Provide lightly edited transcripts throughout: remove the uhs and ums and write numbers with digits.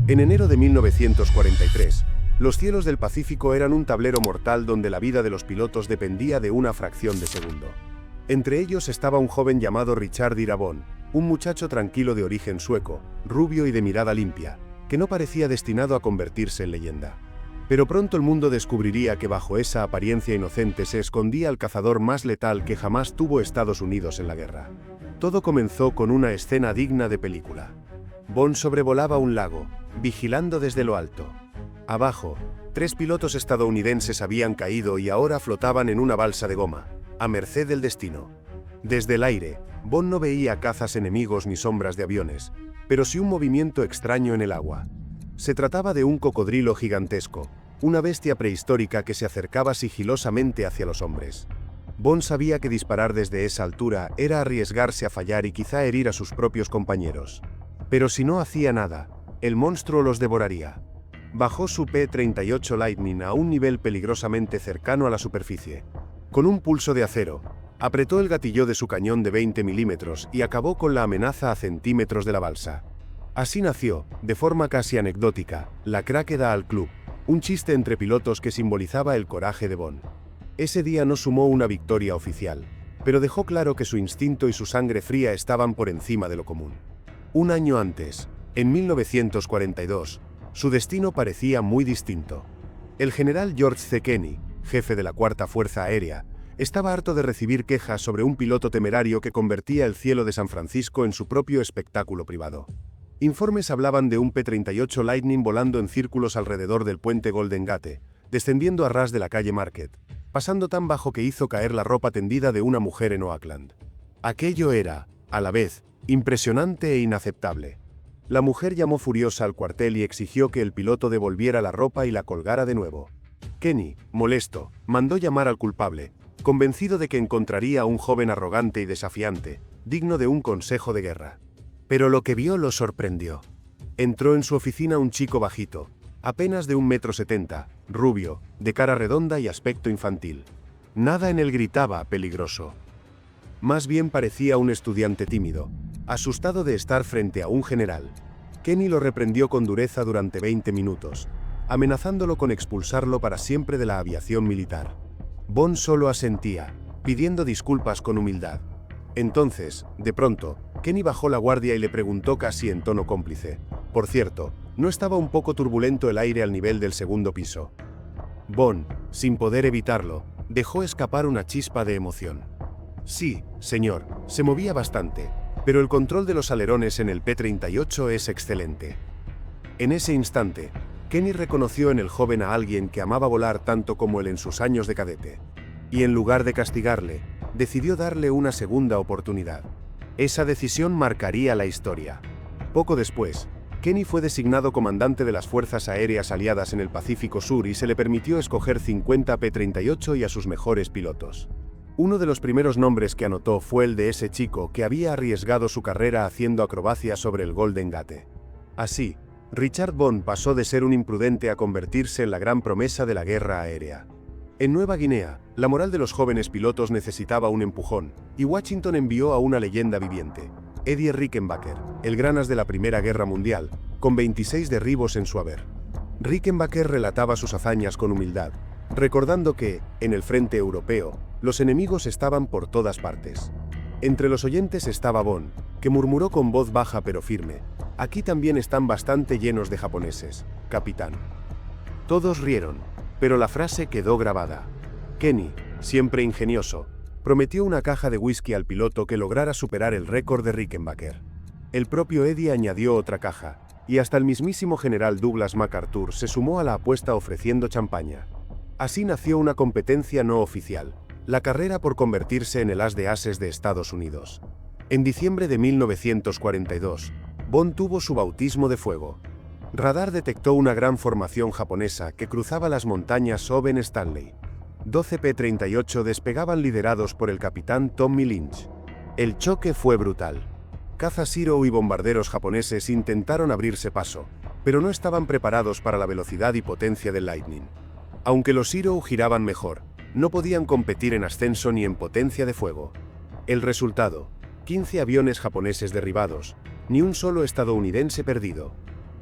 En enero de 1943, los cielos del Pacífico eran un tablero mortal donde la vida de los pilotos dependía de una fracción de segundo. Entre ellos estaba un joven llamado Richard Ira Bond, un muchacho tranquilo de origen sueco, rubio y de mirada limpia, que no parecía destinado a convertirse en leyenda. Pero pronto el mundo descubriría que bajo esa apariencia inocente se escondía el cazador más letal que jamás tuvo Estados Unidos en la guerra. Todo comenzó con una escena digna de película. Bond sobrevolaba un lago, vigilando desde lo alto. Abajo, 3 pilotos estadounidenses habían caído y ahora flotaban en una balsa de goma, a merced del destino. Desde el aire, Bond no veía cazas enemigos ni sombras de aviones, pero sí un movimiento extraño en el agua. Se trataba de un cocodrilo gigantesco, una bestia prehistórica que se acercaba sigilosamente hacia los hombres. Bond sabía que disparar desde esa altura era arriesgarse a fallar y quizá herir a sus propios compañeros. Pero si no hacía nada, el monstruo los devoraría. Bajó su P-38 Lightning a un nivel peligrosamente cercano a la superficie. Con un pulso de acero, apretó el gatillo de su cañón de 20 milímetros y acabó con la amenaza a centímetros de la balsa. Así nació, de forma casi anecdótica, la craqueda al club, un chiste entre pilotos que simbolizaba el coraje de Bond. Ese día no sumó una victoria oficial, pero dejó claro que su instinto y su sangre fría estaban por encima de lo común. Un año antes, en 1942, su destino parecía muy distinto. El general George C. Kenney, jefe de la Cuarta Fuerza Aérea, estaba harto de recibir quejas sobre un piloto temerario que convertía el cielo de San Francisco en su propio espectáculo privado. Informes hablaban de un P-38 Lightning volando en círculos alrededor del puente Golden Gate, descendiendo a ras de la calle Market, pasando tan bajo que hizo caer la ropa tendida de una mujer en Oakland. Aquello era, a la vez, impresionante e inaceptable. La mujer llamó furiosa al cuartel y exigió que el piloto devolviera la ropa y la colgara de nuevo. Kenney, molesto, mandó llamar al culpable, convencido de que encontraría a un joven arrogante y desafiante, digno de un consejo de guerra. Pero lo que vio lo sorprendió. Entró en su oficina un chico bajito, apenas de 1,70 m, rubio, de cara redonda y aspecto infantil. Nada en él gritaba peligroso. Más bien parecía un estudiante tímido, asustado de estar frente a un general. Kenney lo reprendió con dureza durante 20 minutos, amenazándolo con expulsarlo para siempre de la aviación militar. Bond solo asentía, pidiendo disculpas con humildad. Entonces, de pronto, Kenney bajó la guardia y le preguntó casi en tono cómplice: «Por cierto, ¿no estaba un poco turbulento el aire al nivel del segundo piso?». Bond, sin poder evitarlo, dejó escapar una chispa de emoción. «Sí, señor, se movía bastante, pero el control de los alerones en el P-38 es excelente». En ese instante, Kenney reconoció en el joven a alguien que amaba volar tanto como él en sus años de cadete. Y en lugar de castigarle, decidió darle una segunda oportunidad. Esa decisión marcaría la historia. Poco después, Kenney fue designado comandante de las Fuerzas Aéreas Aliadas en el Pacífico Sur y se le permitió escoger 50 P-38 y a sus mejores pilotos. Uno de los primeros nombres que anotó fue el de ese chico que había arriesgado su carrera haciendo acrobacias sobre el Golden Gate. Así, Richard Bond pasó de ser un imprudente a convertirse en la gran promesa de la guerra aérea. En Nueva Guinea, la moral de los jóvenes pilotos necesitaba un empujón, y Washington envió a una leyenda viviente, Eddie Rickenbacker, el gran as de la Primera Guerra Mundial, con 26 derribos en su haber. Rickenbacker relataba sus hazañas con humildad, recordando que, en el frente europeo, los enemigos estaban por todas partes. Entre los oyentes estaba Bond, que murmuró con voz baja pero firme: «Aquí también están bastante llenos de japoneses, capitán». Todos rieron, pero la frase quedó grabada. Kenney, siempre ingenioso, prometió una caja de whisky al piloto que lograra superar el récord de Rickenbacker. El propio Eddie añadió otra caja, y hasta el mismísimo general Douglas MacArthur se sumó a la apuesta ofreciendo champaña. Así nació una competencia no oficial, la carrera por convertirse en el as de ases de Estados Unidos. En diciembre de 1942, Bond tuvo su bautismo de fuego. Radar detectó una gran formación japonesa que cruzaba las montañas Owen Stanley. 12 P-38 despegaban liderados por el capitán Tommy Lynch. El choque fue brutal. Cazas Zero y bombarderos japoneses intentaron abrirse paso, pero no estaban preparados para la velocidad y potencia del Lightning. Aunque los Zero giraban mejor, no podían competir en ascenso ni en potencia de fuego. El resultado: 15 aviones japoneses derribados, ni un solo estadounidense perdido.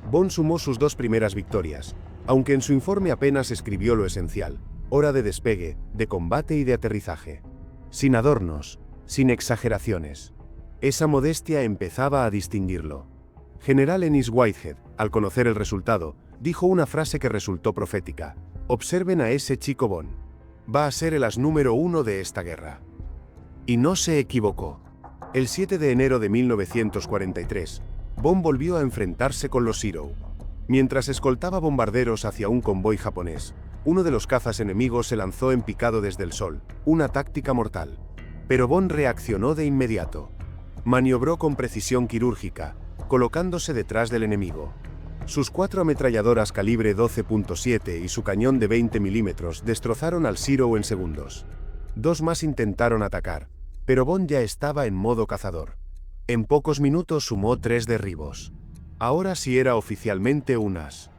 Bond sumó sus 2 primeras victorias, aunque en su informe apenas escribió lo esencial: hora de despegue, de combate y de aterrizaje. Sin adornos, sin exageraciones. Esa modestia empezaba a distinguirlo. General Ennis Whitehead, al conocer el resultado, dijo una frase que resultó profética: observen a ese chico Bond. Va a ser el as número 1 de esta guerra. Y no se equivocó. El 7 de enero de 1943, Bond volvió a enfrentarse con los Zero. Mientras escoltaba bombarderos hacia un convoy japonés, uno de los cazas enemigos se lanzó en picado desde el sol, una táctica mortal. Pero Bond reaccionó de inmediato. Maniobró con precisión quirúrgica, colocándose detrás del enemigo. Sus 4 ametralladoras calibre 12.7 y su cañón de 20 milímetros destrozaron al Zero en segundos. 2 más intentaron atacar, pero Bond ya estaba en modo cazador. En pocos minutos sumó 3 derribos. Ahora sí era oficialmente un as.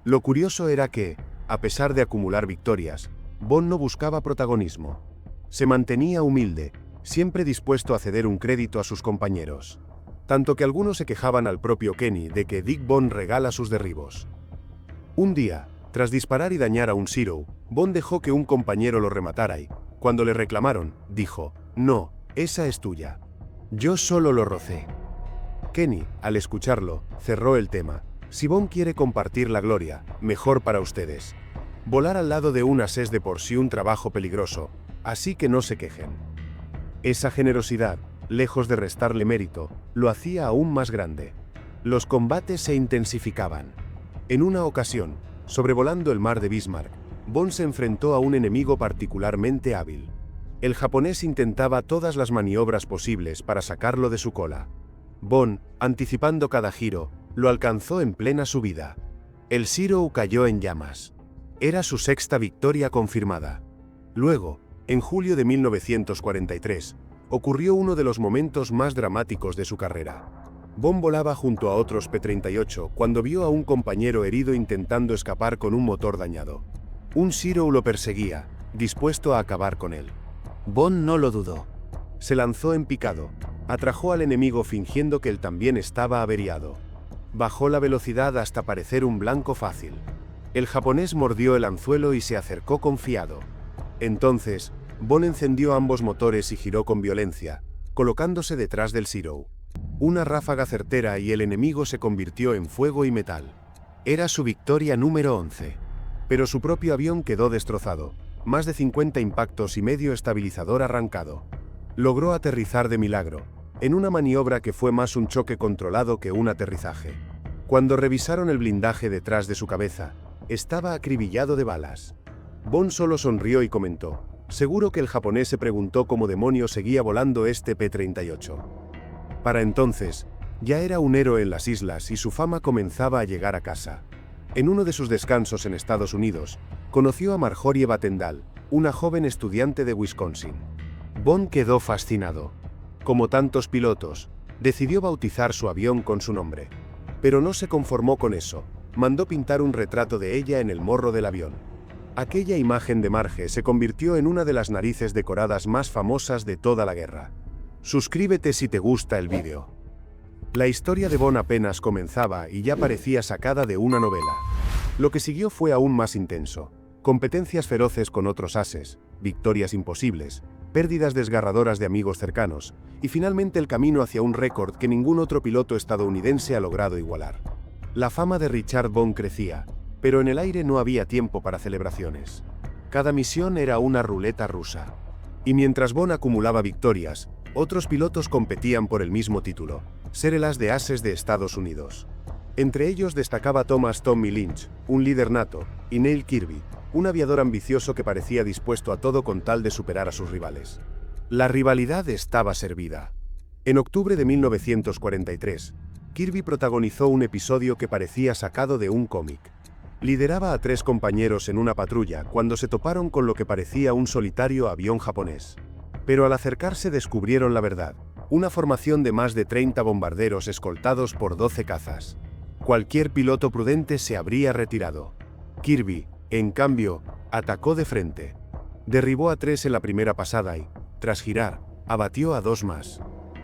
Lo curioso era que, a pesar de acumular victorias, Bond no buscaba protagonismo. Se mantenía humilde, siempre dispuesto a ceder un crédito a sus compañeros. Tanto que algunos se quejaban al propio Kenny de que Dick Bond regala sus derribos. Un día, tras disparar y dañar a un Zero, Bond dejó que un compañero lo rematara y, cuando le reclamaron, dijo: no, esa es tuya. Yo solo lo rocé. Kenny, al escucharlo, cerró el tema: si Bond quiere compartir la gloria, mejor para ustedes. Volar al lado de un as es de por sí un trabajo peligroso, así que no se quejen. Esa generosidad, lejos de restarle mérito, lo hacía aún más grande. Los combates se intensificaban. En una ocasión, sobrevolando el mar de Bismarck, Bond se enfrentó a un enemigo particularmente hábil. El japonés intentaba todas las maniobras posibles para sacarlo de su cola. Bond, anticipando cada giro, lo alcanzó en plena subida. El Zero cayó en llamas. Era su 6ª victoria confirmada. Luego, en julio de 1943, ocurrió uno de los momentos más dramáticos de su carrera. Bond volaba junto a otros P-38 cuando vio a un compañero herido intentando escapar con un motor dañado. Un Zero lo perseguía, dispuesto a acabar con él. Bond no lo dudó. Se lanzó en picado, atrajo al enemigo fingiendo que él también estaba averiado. Bajó la velocidad hasta parecer un blanco fácil. El japonés mordió el anzuelo y se acercó confiado. Entonces, Bond encendió ambos motores y giró con violencia, colocándose detrás del Zero. Una ráfaga certera y el enemigo se convirtió en fuego y metal. Era su victoria número 11. Pero su propio avión quedó destrozado, más de 50 impactos y medio estabilizador arrancado. Logró aterrizar de milagro, en una maniobra que fue más un choque controlado que un aterrizaje. Cuando revisaron el blindaje detrás de su cabeza, estaba acribillado de balas. Bond solo sonrió y comentó: seguro que el japonés se preguntó cómo demonios seguía volando este P-38. Para entonces, ya era un héroe en las islas y su fama comenzaba a llegar a casa. En uno de sus descansos en Estados Unidos, conoció a Marjorie Batendal, una joven estudiante de Wisconsin. Bond quedó fascinado. Como tantos pilotos, decidió bautizar su avión con su nombre. Pero no se conformó con eso, mandó pintar un retrato de ella en el morro del avión. Aquella imagen de Marge se convirtió en una de las narices decoradas más famosas de toda la guerra. Suscríbete si te gusta el vídeo. La historia de Bond apenas comenzaba y ya parecía sacada de una novela. Lo que siguió fue aún más intenso. Competencias feroces con otros ases, victorias imposibles, pérdidas desgarradoras de amigos cercanos, y finalmente el camino hacia un récord que ningún otro piloto estadounidense ha logrado igualar. La fama de Richard Bond crecía, pero en el aire no había tiempo para celebraciones. Cada misión era una ruleta rusa. Y mientras Bond acumulaba victorias, otros pilotos competían por el mismo título: ser el as de ases de Estados Unidos. Entre ellos destacaba Thomas "Tommy" Lynch, un líder nato, y Neil Kirby, un aviador ambicioso que parecía dispuesto a todo con tal de superar a sus rivales. La rivalidad estaba servida. En octubre de 1943, Kirby protagonizó un episodio que parecía sacado de un cómic. Lideraba a 3 compañeros en una patrulla cuando se toparon con lo que parecía un solitario avión japonés. Pero al acercarse descubrieron la verdad: una formación de más de 30 bombarderos escoltados por 12 cazas. Cualquier piloto prudente se habría retirado. Kirby, en cambio, atacó de frente. Derribó a 3 en la primera pasada y, tras girar, abatió a 2 más.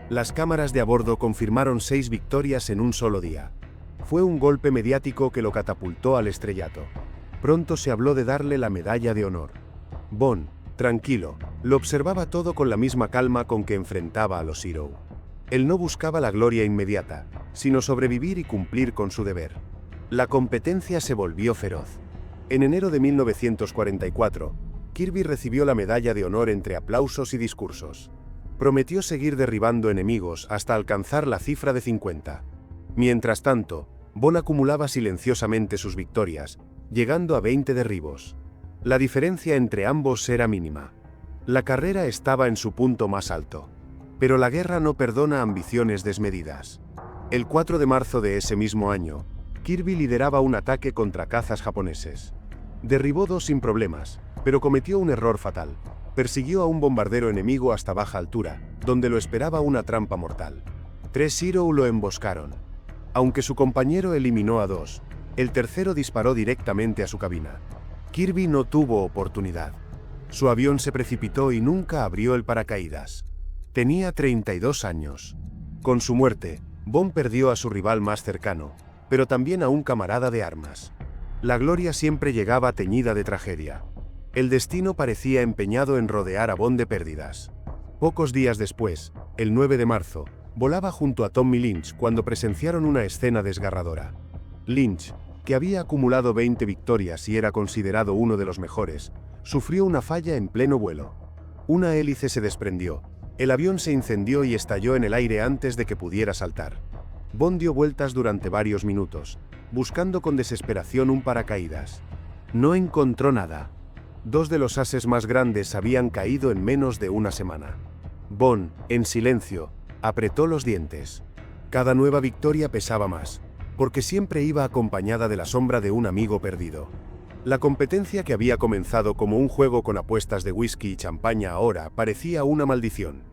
Las cámaras de a bordo confirmaron 6 victorias en un solo día. Fue un golpe mediático que lo catapultó al estrellato. Pronto se habló de darle la medalla de honor. Bond, tranquilo, lo observaba todo con la misma calma con que enfrentaba a los Zero. Él no buscaba la gloria inmediata, sino sobrevivir y cumplir con su deber. La competencia se volvió feroz. En enero de 1944, Kirby recibió la medalla de honor entre aplausos y discursos. Prometió seguir derribando enemigos hasta alcanzar la cifra de 50. Mientras tanto, Bond acumulaba silenciosamente sus victorias, llegando a 20 derribos. La diferencia entre ambos era mínima. La carrera estaba en su punto más alto. Pero la guerra no perdona ambiciones desmedidas. El 4 de marzo de ese mismo año, Kirby lideraba un ataque contra cazas japoneses. Derribó 2 sin problemas, pero cometió un error fatal. Persiguió a un bombardero enemigo hasta baja altura, donde lo esperaba una trampa mortal. 3 Zero lo emboscaron. Aunque su compañero eliminó a 2, el tercero disparó directamente a su cabina. Kirby no tuvo oportunidad. Su avión se precipitó y nunca abrió el paracaídas. Tenía 32 años. Con su muerte, Bond perdió a su rival más cercano, pero también a un camarada de armas. La gloria siempre llegaba teñida de tragedia. El destino parecía empeñado en rodear a Bond de pérdidas. Pocos días después, el 9 de marzo, volaba junto a Tommy Lynch cuando presenciaron una escena desgarradora. Lynch, que había acumulado 20 victorias y era considerado uno de los mejores, sufrió una falla en pleno vuelo. Una hélice se desprendió, el avión se incendió y estalló en el aire antes de que pudiera saltar. Bond dio vueltas durante varios minutos, buscando con desesperación un paracaídas. No encontró nada. 2 de los ases más grandes habían caído en menos de una semana. Bond, en silencio, apretó los dientes. Cada nueva victoria pesaba más, porque siempre iba acompañada de la sombra de un amigo perdido. La competencia que había comenzado como un juego con apuestas de whisky y champaña ahora parecía una maldición.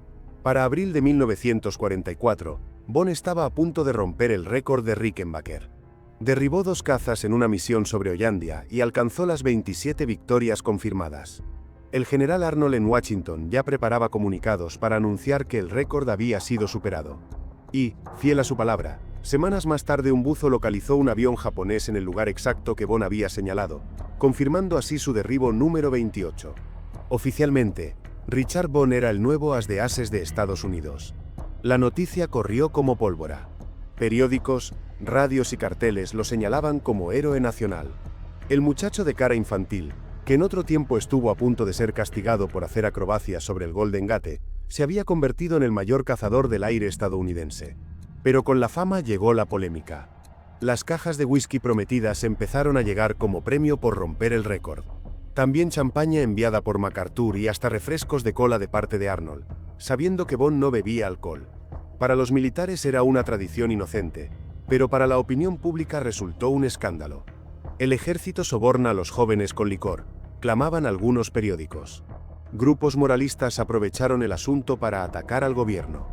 Para abril de 1944, Bond estaba a punto de romper el récord de Rickenbacker. Derribó 2 cazas en una misión sobre Hollandia y alcanzó las 27 victorias confirmadas. El general Arnold en Washington ya preparaba comunicados para anunciar que el récord había sido superado. Y, fiel a su palabra, semanas más tarde un buzo localizó un avión japonés en el lugar exacto que Bond había señalado, confirmando así su derribo número 28. Oficialmente, Richard Bond era el nuevo as de ases de Estados Unidos. La noticia corrió como pólvora. Periódicos, radios y carteles lo señalaban como héroe nacional. El muchacho de cara infantil, que en otro tiempo estuvo a punto de ser castigado por hacer acrobacias sobre el Golden Gate, se había convertido en el mayor cazador del aire estadounidense. Pero con la fama llegó la polémica. Las cajas de whisky prometidas empezaron a llegar como premio por romper el récord. También champaña enviada por MacArthur y hasta refrescos de cola de parte de Arnold, sabiendo que Bond no bebía alcohol. Para los militares era una tradición inocente, pero para la opinión pública resultó un escándalo. El ejército soborna a los jóvenes con licor, clamaban algunos periódicos. Grupos moralistas aprovecharon el asunto para atacar al gobierno.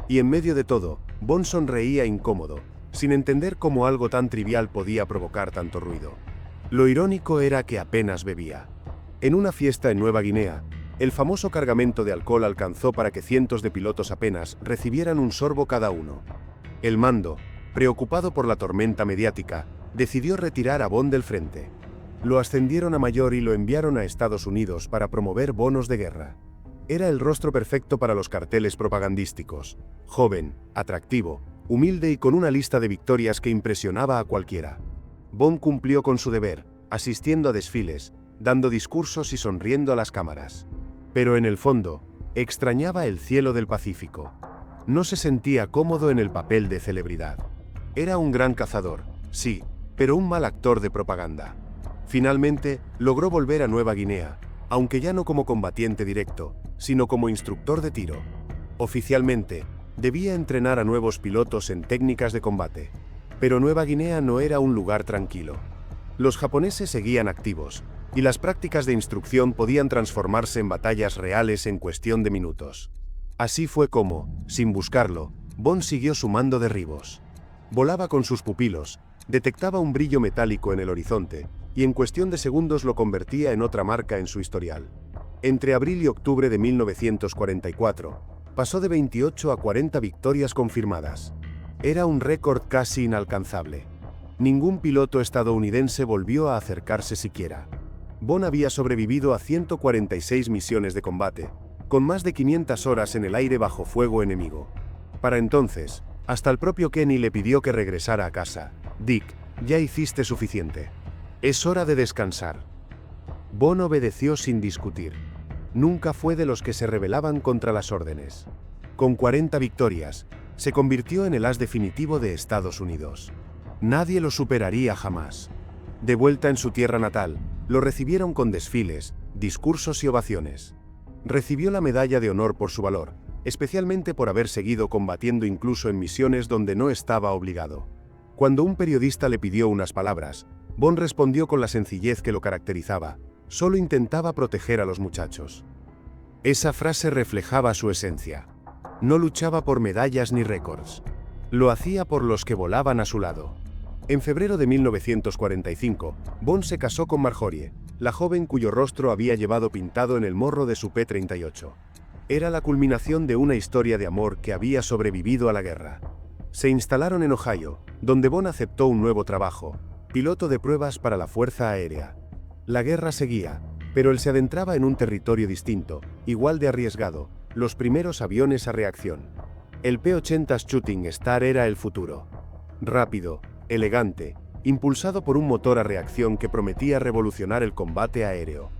Y en medio de todo, Bond sonreía incómodo, sin entender cómo algo tan trivial podía provocar tanto ruido. Lo irónico era que apenas bebía. En una fiesta en Nueva Guinea, el famoso cargamento de alcohol alcanzó para que cientos de pilotos apenas recibieran un sorbo cada uno. El mando, preocupado por la tormenta mediática, decidió retirar a Bond del frente. Lo ascendieron a mayor y lo enviaron a Estados Unidos para promover bonos de guerra. Era el rostro perfecto para los carteles propagandísticos. Joven, atractivo, humilde y con una lista de victorias que impresionaba a cualquiera. Bond cumplió con su deber, asistiendo a desfiles, dando discursos y sonriendo a las cámaras. Pero en el fondo, extrañaba el cielo del Pacífico. No se sentía cómodo en el papel de celebridad. Era un gran cazador, sí, pero un mal actor de propaganda. Finalmente, logró volver a Nueva Guinea, aunque ya no como combatiente directo, sino como instructor de tiro. Oficialmente, debía entrenar a nuevos pilotos en técnicas de combate. Pero Nueva Guinea no era un lugar tranquilo. Los japoneses seguían activos, y las prácticas de instrucción podían transformarse en batallas reales en cuestión de minutos. Así fue como, sin buscarlo, Bond siguió sumando derribos. Volaba con sus pupilos, detectaba un brillo metálico en el horizonte, y en cuestión de segundos lo convertía en otra marca en su historial. Entre abril y octubre de 1944, pasó de 28 a 40 victorias confirmadas. Era un récord casi inalcanzable. Ningún piloto estadounidense volvió a acercarse siquiera. Von había sobrevivido a 146 misiones de combate, con más de 500 horas en el aire bajo fuego enemigo. Para entonces, hasta el propio Kenny le pidió que regresara a casa. Dick, ya hiciste suficiente. Es hora de descansar. Von obedeció sin discutir. Nunca fue de los que se rebelaban contra las órdenes. Con 40 victorias, se convirtió en el as definitivo de Estados Unidos. Nadie lo superaría jamás. De vuelta en su tierra natal, lo recibieron con desfiles, discursos y ovaciones. Recibió la medalla de honor por su valor, especialmente por haber seguido combatiendo incluso en misiones donde no estaba obligado. Cuando un periodista le pidió unas palabras, Von respondió con la sencillez que lo caracterizaba: solo intentaba proteger a los muchachos. Esa frase reflejaba su esencia. No luchaba por medallas ni récords. Lo hacía por los que volaban a su lado. En febrero de 1945, Von se casó con Marjorie, la joven cuyo rostro había llevado pintado en el morro de su P-38. Era la culminación de una historia de amor que había sobrevivido a la guerra. Se instalaron en Ohio, donde Von aceptó un nuevo trabajo: piloto de pruebas para la Fuerza Aérea. La guerra seguía, pero él se adentraba en un territorio distinto, igual de arriesgado: los primeros aviones a reacción. El P-80 Shooting Star era el futuro. Rápido, elegante, impulsado por un motor a reacción que prometía revolucionar el combate aéreo.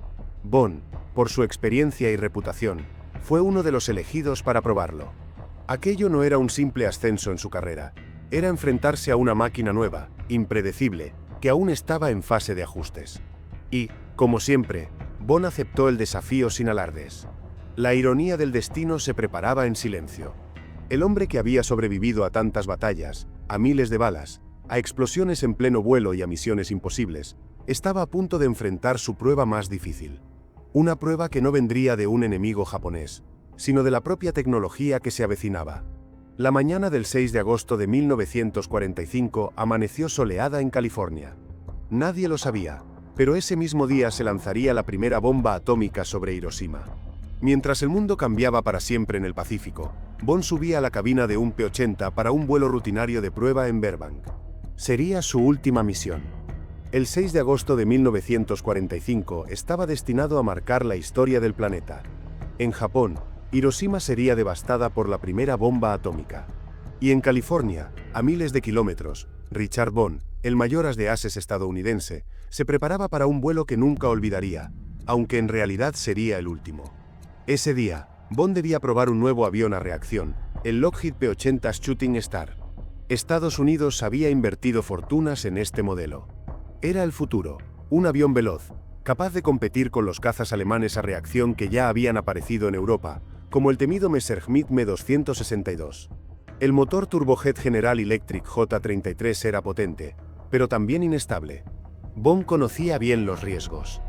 Von, por su experiencia y reputación, fue uno de los elegidos para probarlo. Aquello no era un simple ascenso en su carrera, era enfrentarse a una máquina nueva, impredecible, que aún estaba en fase de ajustes. Y, como siempre, Von aceptó el desafío sin alardes. La ironía del destino se preparaba en silencio. El hombre que había sobrevivido a tantas batallas, a miles de balas, a explosiones en pleno vuelo y a misiones imposibles, estaba a punto de enfrentar su prueba más difícil. Una prueba que no vendría de un enemigo japonés, sino de la propia tecnología que se avecinaba. La mañana del 6 de agosto de 1945 amaneció soleada en California. Nadie lo sabía, pero ese mismo día se lanzaría la primera bomba atómica sobre Hiroshima. Mientras el mundo cambiaba para siempre en el Pacífico, Von subía a la cabina de un P-80 para un vuelo rutinario de prueba en Burbank. Sería su última misión. El 6 de agosto de 1945 estaba destinado a marcar la historia del planeta. En Japón, Hiroshima sería devastada por la primera bomba atómica. Y en California, a miles de kilómetros, Richard Von, el mayor as de ases estadounidense, se preparaba para un vuelo que nunca olvidaría, aunque en realidad sería el último. Ese día, Von debía probar un nuevo avión a reacción, el Lockheed P-80 Shooting Star. Estados Unidos había invertido fortunas en este modelo. Era el futuro, un avión veloz, capaz de competir con los cazas alemanes a reacción que ya habían aparecido en Europa, como el temido Messerschmitt Me-262. El motor turbojet General Electric J-33 era potente, pero también inestable. Von conocía bien los riesgos.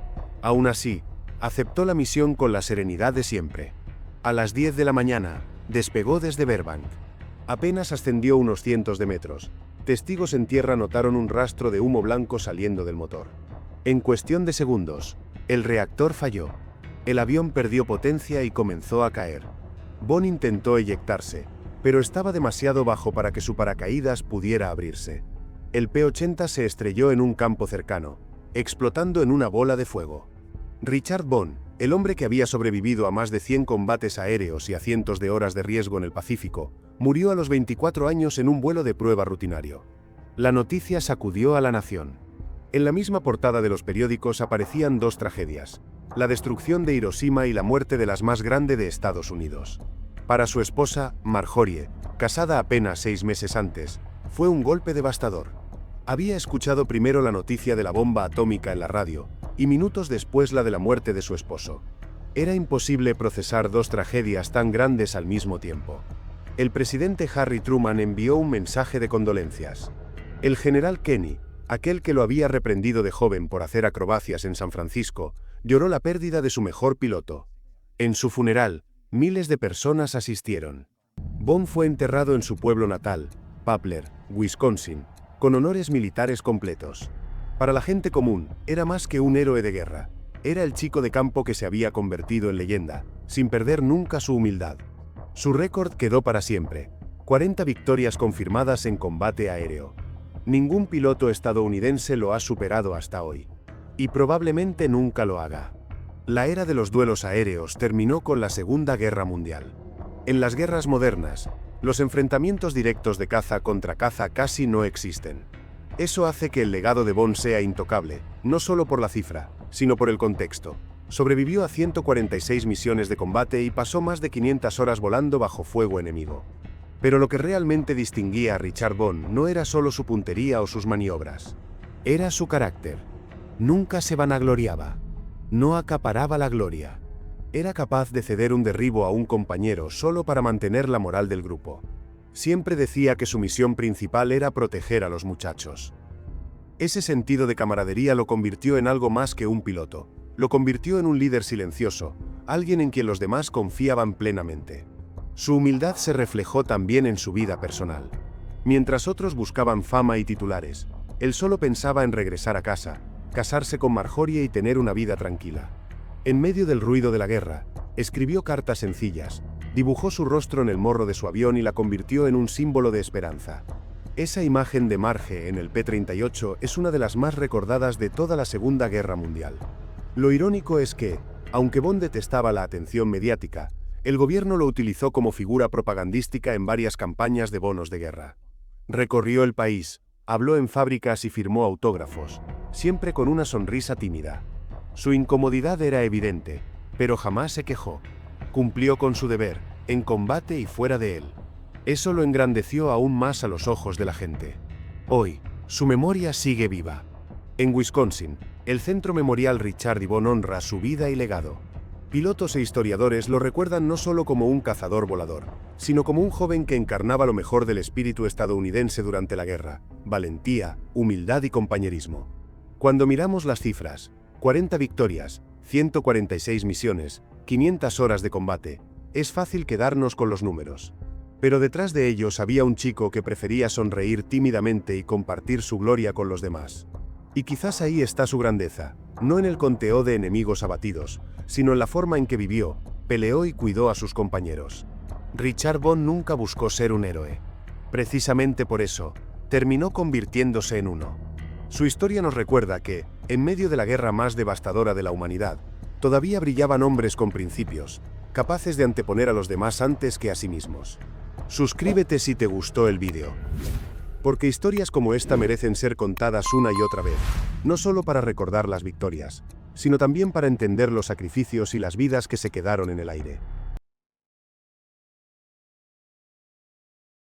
Aún así, aceptó la misión con la serenidad de siempre. A las 10 de la mañana, despegó desde Burbank. Apenas ascendió unos cientos de metros. Testigos en tierra notaron un rastro de humo blanco saliendo del motor. En cuestión de segundos, el reactor falló. El avión perdió potencia y comenzó a caer. Von intentó eyectarse, pero estaba demasiado bajo para que su paracaídas pudiera abrirse. El P-80 se estrelló en un campo cercano, explotando en una bola de fuego. Richard Von, el hombre que había sobrevivido a más de 100 combates aéreos y a cientos de horas de riesgo en el Pacífico, murió a los 24 años en un vuelo de prueba rutinario. La noticia sacudió a la nación. En la misma portada de los periódicos aparecían dos tragedias: la destrucción de Hiroshima y la muerte de la más grande de Estados Unidos. Para su esposa, Marjorie, casada apenas 6 meses antes, fue un golpe devastador. Había escuchado primero la noticia de la bomba atómica en la radio, y minutos después la de la muerte de su esposo. Era imposible procesar dos tragedias tan grandes al mismo tiempo. El presidente Harry Truman envió un mensaje de condolencias. El general Kenny, aquel que lo había reprendido de joven por hacer acrobacias en San Francisco, lloró la pérdida de su mejor piloto. En su funeral, miles de personas asistieron. Von fue enterrado en su pueblo natal, Papler, Wisconsin, con honores militares completos. Para la gente común, era más que un héroe de guerra. Era el chico de campo que se había convertido en leyenda, sin perder nunca su humildad. Su récord quedó para siempre: 40 victorias confirmadas en combate aéreo. Ningún piloto estadounidense lo ha superado hasta hoy. Y probablemente nunca lo haga. La era de los duelos aéreos terminó con la Segunda Guerra Mundial. En las guerras modernas, los enfrentamientos directos de caza contra caza casi no existen. Eso hace que el legado de Von sea intocable, no solo por la cifra, sino por el contexto. Sobrevivió a 146 misiones de combate y pasó más de 500 horas volando bajo fuego enemigo. Pero lo que realmente distinguía a Richard Von no era solo su puntería o sus maniobras. Era su carácter. Nunca se vanagloriaba. No acaparaba la gloria. Era capaz de ceder un derribo a un compañero solo para mantener la moral del grupo. Siempre decía que su misión principal era proteger a los muchachos. Ese sentido de camaradería lo convirtió en algo más que un piloto. Lo convirtió en un líder silencioso, alguien en quien los demás confiaban plenamente. Su humildad se reflejó también en su vida personal. Mientras otros buscaban fama y titulares, él solo pensaba en regresar a casa, casarse con Marjorie y tener una vida tranquila. En medio del ruido de la guerra, escribió cartas sencillas, dibujó su rostro en el morro de su avión y la convirtió en un símbolo de esperanza. Esa imagen de Marge en el P-38 es una de las más recordadas de toda la Segunda Guerra Mundial. Lo irónico es que, aunque Von detestaba la atención mediática, el gobierno lo utilizó como figura propagandística en varias campañas de bonos de guerra. Recorrió el país, habló en fábricas y firmó autógrafos, siempre con una sonrisa tímida. Su incomodidad era evidente, pero jamás se quejó. Cumplió con su deber, en combate y fuera de él. Eso lo engrandeció aún más a los ojos de la gente. Hoy, su memoria sigue viva. En Wisconsin, el Centro Memorial Richard D. Von honra su vida y legado. Pilotos e historiadores lo recuerdan no solo como un cazador volador, sino como un joven que encarnaba lo mejor del espíritu estadounidense durante la guerra: valentía, humildad y compañerismo. Cuando miramos las cifras, 40 victorias, 146 misiones, 500 horas de combate, es fácil quedarnos con los números. Pero detrás de ellos había un chico que prefería sonreír tímidamente y compartir su gloria con los demás. Y quizás ahí está su grandeza, no en el conteo de enemigos abatidos, sino en la forma en que vivió, peleó y cuidó a sus compañeros. Richard Von nunca buscó ser un héroe. Precisamente por eso, terminó convirtiéndose en uno. Su historia nos recuerda que, en medio de la guerra más devastadora de la humanidad, todavía brillaban hombres con principios, capaces de anteponer a los demás antes que a sí mismos. Suscríbete si te gustó el vídeo. Porque historias como esta merecen ser contadas una y otra vez, no solo para recordar las victorias, sino también para entender los sacrificios y las vidas que se quedaron en el aire.